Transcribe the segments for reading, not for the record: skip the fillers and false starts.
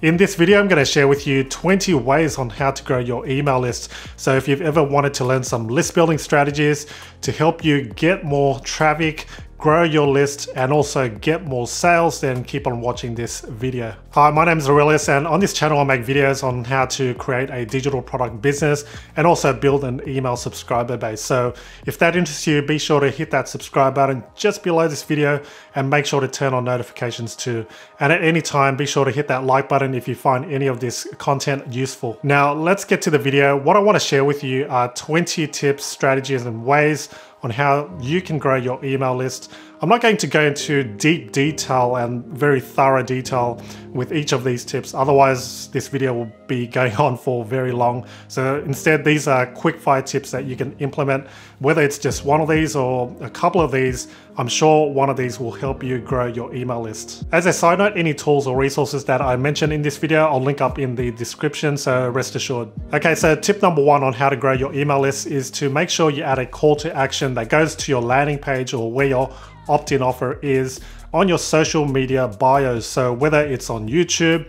In this video, I'm going to share with you 20 ways on how to grow your email list. So if you've ever wanted to learn some list building strategies to help you get more traffic, grow your list, and also get more sales, then keep on watching this video. Hi, my name is Aurelius, and on this channel I make videos on how to create a digital product business and also build an email subscriber base. So if that interests you, be sure to hit that subscribe button just below this video and make sure to turn on notifications too. And at any time, be sure to hit that like button if you find any of this content useful. Now let's get to the video. What I want to share with you are 20 tips, strategies, and ways on how you can grow your email list. I'm not going to go into deep detail and very thorough detail with each of these tips, otherwise this video will be going on for very long. So instead, these are quick fire tips that you can implement, whether it's just one of these or a couple of these. I'm sure one of these will help you grow your email list. As a side note, any tools or resources that I mentioned in this video, I'll link up in the description, so rest assured. Okay, so tip number one on how to grow your email list is to make sure you add a call to action that goes to your landing page or where your opt-in offer is on your social media bios. So whether it's on YouTube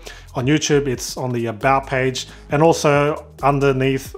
it's on the about page, and also underneath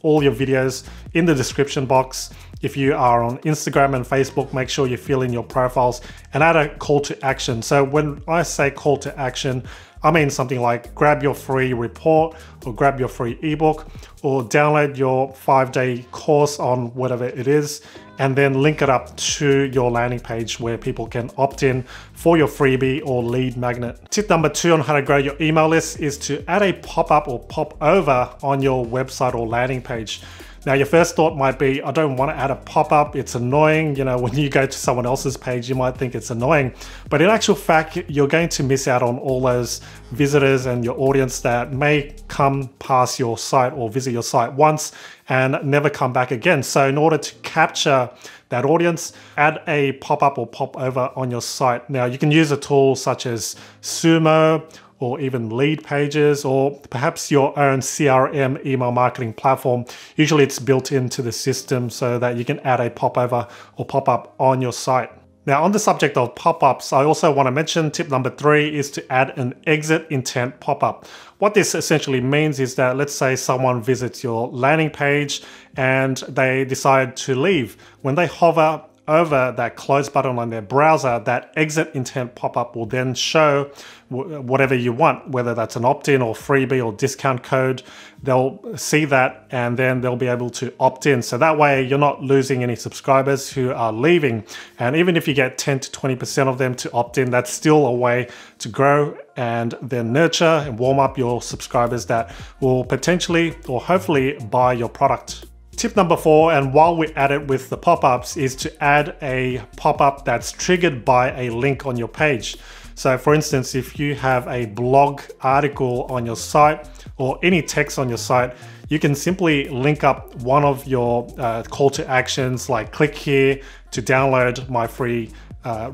all your videos in the description box. If you are on Instagram and Facebook, make sure you fill in your profiles and add a call to action. So when I say call to action, I mean something like grab your free report or grab your free ebook or download your 5-day course on whatever it is, and then link it up to your landing page where people can opt in for your freebie or lead magnet. Tip number two on how to grow your email list is to add a pop-up or pop over on your website or landing page. Now, your first thought might be, I don't want to add a pop-up, it's annoying. You know, when you go to someone else's page, you might think it's annoying. But in actual fact, you're going to miss out on all those visitors and your audience that may come past your site or visit your site once and never come back again. So in order to capture that audience, add a pop-up or pop over on your site. Now, you can use a tool such as Sumo, or even LeadPages, or perhaps your own CRM email marketing platform. Usually it's built into the system so that you can add a popover or pop-up on your site. Now, on the subject of pop-ups, I also want to mention tip number three is to add an exit intent pop-up. What this essentially means is that, let's say someone visits your landing page and they decide to leave. When they hover over that close button on their browser, that exit intent pop-up will then show whatever you want, whether that's an opt-in or freebie or discount code. They'll see that and then they'll be able to opt in. So that way you're not losing any subscribers who are leaving. And even if you get 10 to 20% of them to opt in, that's still a way to grow and then nurture and warm up your subscribers that will potentially or hopefully buy your product. Tip number four, and while we're at it with the pop-ups, is to add a pop-up that's triggered by a link on your page. So for instance, if you have a blog article on your site or any text on your site, you can simply link up one of your call to actions, like click here to download my free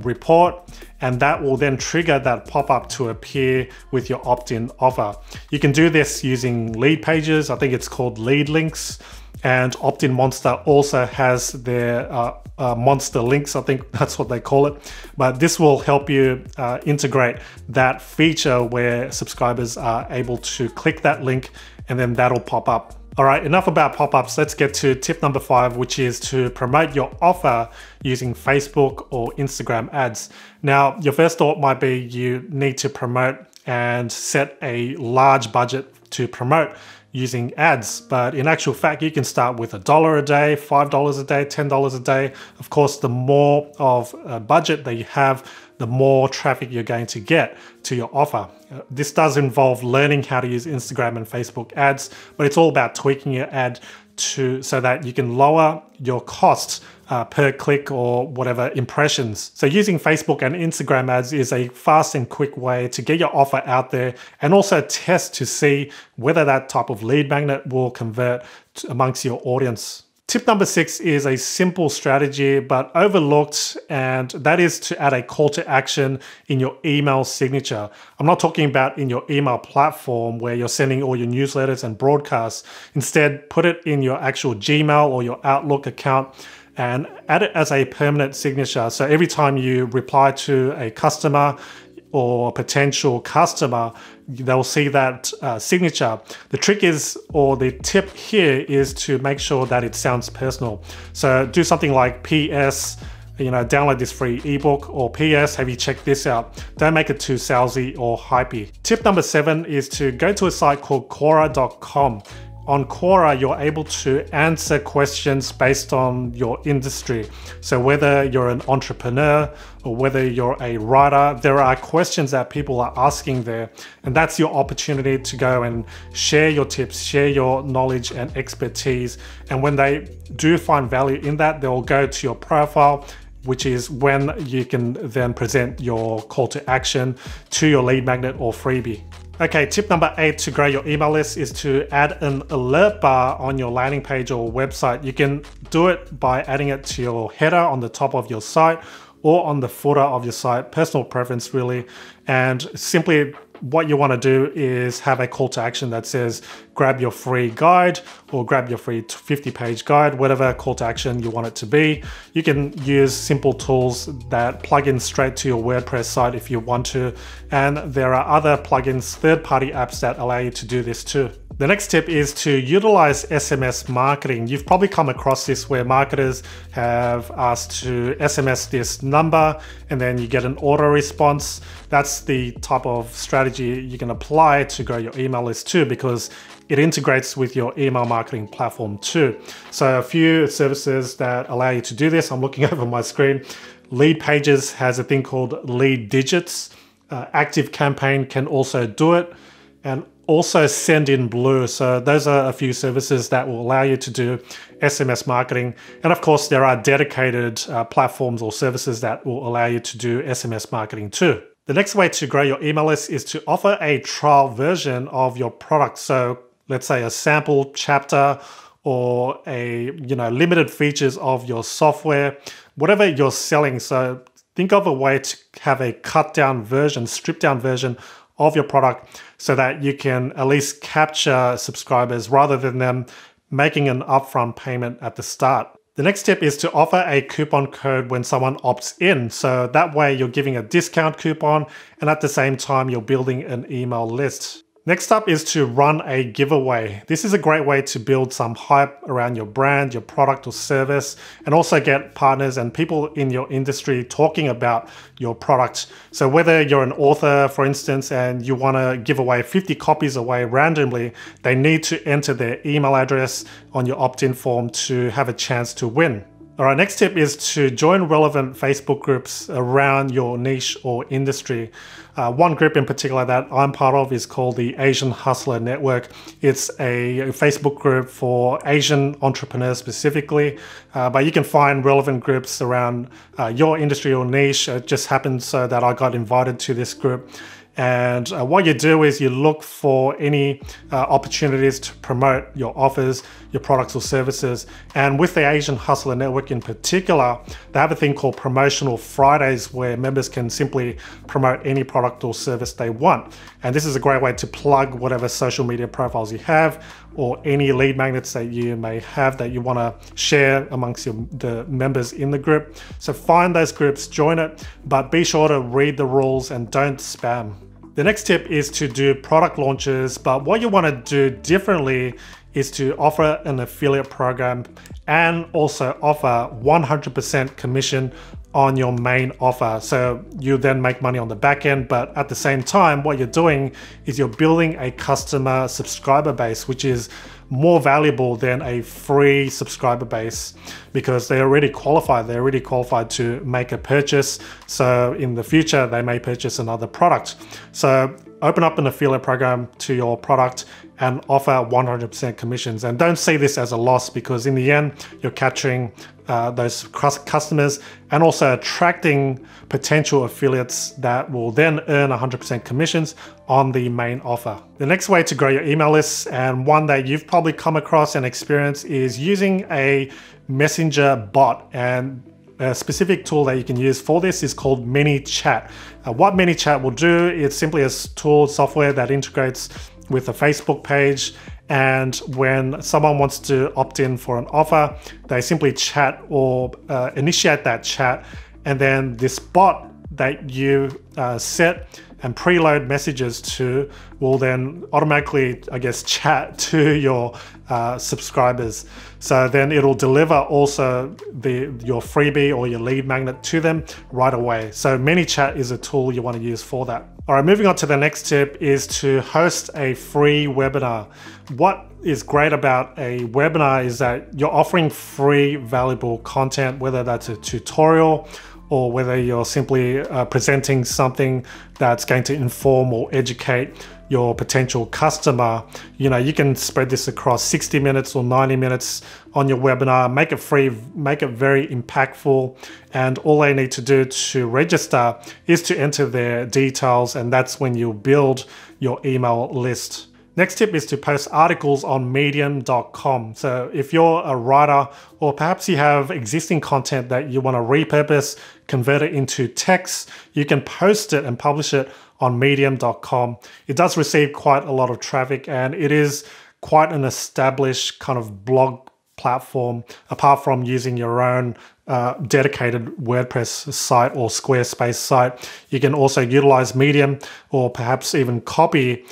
report, and that will then trigger that pop-up to appear with your opt-in offer. You can do this using LeadPages. I think it's called Lead Links. And OptinMonster also has their monster links, I think that's what they call it. But this will help you integrate that feature where subscribers are able to click that link and then that'll pop up. All right, enough about pop-ups. Let's get to tip number five, which is to promote your offer using Facebook or Instagram ads. Now, your first thought might be you need to promote and set a large budget to promote using ads, but in actual fact, you can start with $1 a day, $5 a day, $10 a day. Of course, the more of a budget that you have, the more traffic you're going to get to your offer. This does involve learning how to use Instagram and Facebook ads, but it's all about tweaking your ad so that you can lower your costs per click or whatever impressions. So using Facebook and Instagram ads is a fast and quick way to get your offer out there and also test to see whether that type of lead magnet will convert amongst your audience. Tip number six is a simple strategy but overlooked, and that is to add a call to action in your email signature. I'm not talking about in your email platform where you're sending all your newsletters and broadcasts. Instead, put it in your actual Gmail or your Outlook account and add it as a permanent signature. So every time you reply to a customer, or potential customer, they'll see that signature. The trick is, or the tip here is to make sure that it sounds personal. So do something like PS, download this free ebook, or PS, have you checked this out? Don't make it too salesy or hypey. Tip number 7 is to go to a site called Quora.com. On Quora, you're able to answer questions based on your industry. So whether you're an entrepreneur or whether you're a writer, there are questions that people are asking there. And that's your opportunity to go and share your tips, share your knowledge and expertise. And when they do find value in that, they'll go to your profile, which is when you can then present your call to action to your lead magnet or freebie. Okay, tip number 8 to grow your email list is to add an alert bar on your landing page or website. You can do it by adding it to your header on the top of your site or on the footer of your site, personal preference really. And simply what you want to do is have a call to action that says grab your free guide or grab your free 50-page guide, whatever call to action you want it to be. You can use simple tools that plug in straight to your WordPress site if you want to. And there are other plugins, third-party apps that allow you to do this too. The next tip is to utilize SMS marketing. You've probably come across this where marketers have asked to SMS this number and then you get an auto response. That's the type of strategy you can apply to grow your email list too, because it integrates with your email marketing platform too. So a few services that allow you to do this, I'm looking over my screen. LeadPages has a thing called Lead Digits. Active Campaign can also do it, and also Sendinblue. So those are a few services that will allow you to do SMS marketing. And of course, there are dedicated platforms or services that will allow you to do SMS marketing too. The next way to grow your email list is to offer a trial version of your product. So let's say a sample chapter or a limited features of your software, whatever you're selling. So think of a way to have a cut down version, stripped down version of your product so that you can at least capture subscribers rather than them making an upfront payment at the start. The next tip is to offer a coupon code when someone opts in. So that way you're giving a discount coupon and at the same time you're building an email list. Next up is to run a giveaway. This is a great way to build some hype around your brand, your product or service, and also get partners and people in your industry talking about your product. So whether you're an author, for instance, and you want to give away 50 copies away randomly, they need to enter their email address on your opt-in form to have a chance to win. All right, next tip is to join relevant Facebook groups around your niche or industry. One group in particular that I'm part of is called the Asian Hustler Network. It's a Facebook group for Asian entrepreneurs specifically, but you can find relevant groups around your industry or niche. It just happened so that I got invited to this group. And what you do is you look for any opportunities to promote your offers, your products or services. And with the Asian Hustler Network in particular, they have a thing called Promotional Fridays where members can simply promote any product or service they want. And this is a great way to plug whatever social media profiles you have or any lead magnets that you may have that you want to share amongst the members in the group. So find those groups, join it, but be sure to read the rules and don't spam. The next tip is to do product launches, but what you want to do differently is to offer an affiliate program and also offer 100% commission on your main offer. So you then make money on the back end, but at the same time, what you're doing is you're building a customer subscriber base, which is more valuable than a free subscriber base because they're already qualified. They're already qualified to make a purchase. So in the future, they may purchase another product. So open up an affiliate program to your product and offer 100% commissions. And don't see this as a loss because in the end, you're capturing those customers and also attracting potential affiliates that will then earn 100% commissions on the main offer. The next way to grow your email list, and one that you've probably come across and experienced, is using a messenger bot. And a specific tool that you can use for this is called ManyChat. What ManyChat will do is simply a tool software that integrates with a Facebook page, and when someone wants to opt in for an offer, they simply chat or initiate that chat, and then this bot that you set and preload messages to will then automatically, I guess, chat to your subscribers. So then it'll deliver also your freebie or your lead magnet to them right away. So ManyChat is a tool you want to use for that. All right, moving on to the next tip is to host a free webinar. What is great about a webinar is that you're offering free valuable content, whether that's a tutorial or whether you're simply presenting something that's going to inform or educate your potential customer. You can spread this across 60 minutes or 90 minutes on your webinar, make it free, make it very impactful, and all they need to do to register is to enter their details, and that's when you'll build your email list. Next tip is to post articles on medium.com. So if you're a writer, or perhaps you have existing content that you want to repurpose, convert it into text, you can post it and publish it on medium.com. It does receive quite a lot of traffic, and it is quite an established kind of blog platform, apart from using your own dedicated WordPress site or Squarespace site. You can also utilize Medium, or perhaps even copy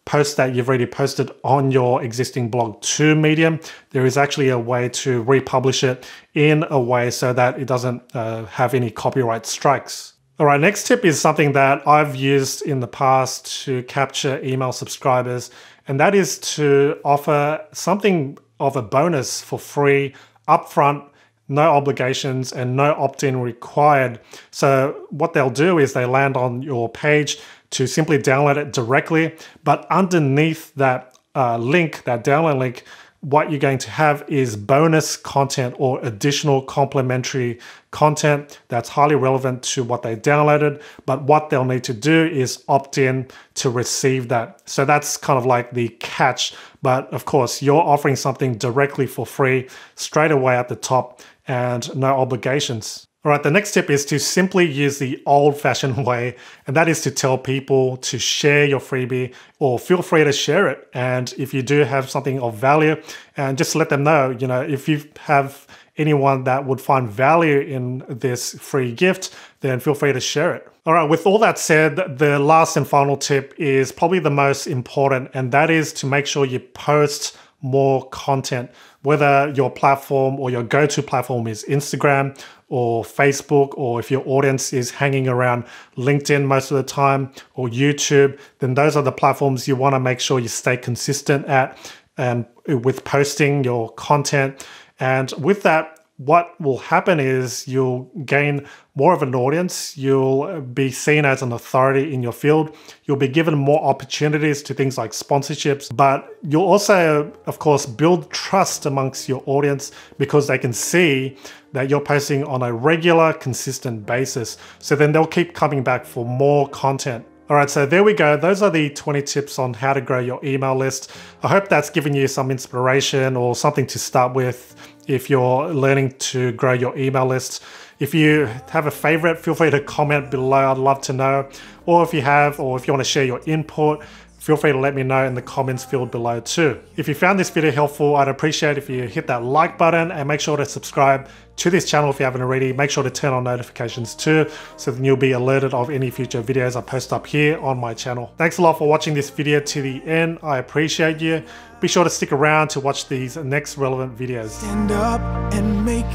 posts that you've already posted on your existing blog to Medium. There is actually a way to republish it in a way so that it doesn't have any copyright strikes. All right, next tip is something that I've used in the past to capture email subscribers, and that is to offer something of a bonus for free upfront, no obligations and no opt-in required. So what they'll do is they land on your page to simply download it directly, but underneath that link, that download link, what you're going to have is bonus content or additional complimentary content that's highly relevant to what they downloaded. But what they'll need to do is opt in to receive that. So that's kind of like the catch. But of course, you're offering something directly for free straight away at the top and no obligations. All right, the next tip is to simply use the old-fashioned way, and that is to tell people to share your freebie, or feel free to share it. And if you do have something of value, and just let them know, if you have anyone that would find value in this free gift, then feel free to share it. All right, with all that said, the last and final tip is probably the most important, and that is to make sure you post more content, whether your platform or your go-to platform is Instagram or Facebook, or if your audience is hanging around LinkedIn most of the time, or YouTube, then those are the platforms you want to make sure you stay consistent at and with posting your content. And with that, what will happen is you'll gain more of an audience. You'll be seen as an authority in your field. You'll be given more opportunities to things like sponsorships, but you'll also, of course, build trust amongst your audience because they can see that you're posting on a regular, consistent basis. So then they'll keep coming back for more content. All right, so there we go. Those are the 20 tips on how to grow your email list. I hope that's given you some inspiration or something to start with if you're learning to grow your email list. If you have a favorite, feel free to comment below. I'd love to know. Or if you want to share your input, feel free to let me know in the comments field below too. If you found this video helpful, I'd appreciate if you hit that like button, and make sure to subscribe to this channel if you haven't already. Make sure to turn on notifications too, so then you'll be alerted of any future videos I post up here on my channel. Thanks a lot for watching this video to the end. I appreciate you. Be sure to stick around to watch these next relevant videos. Stand up and make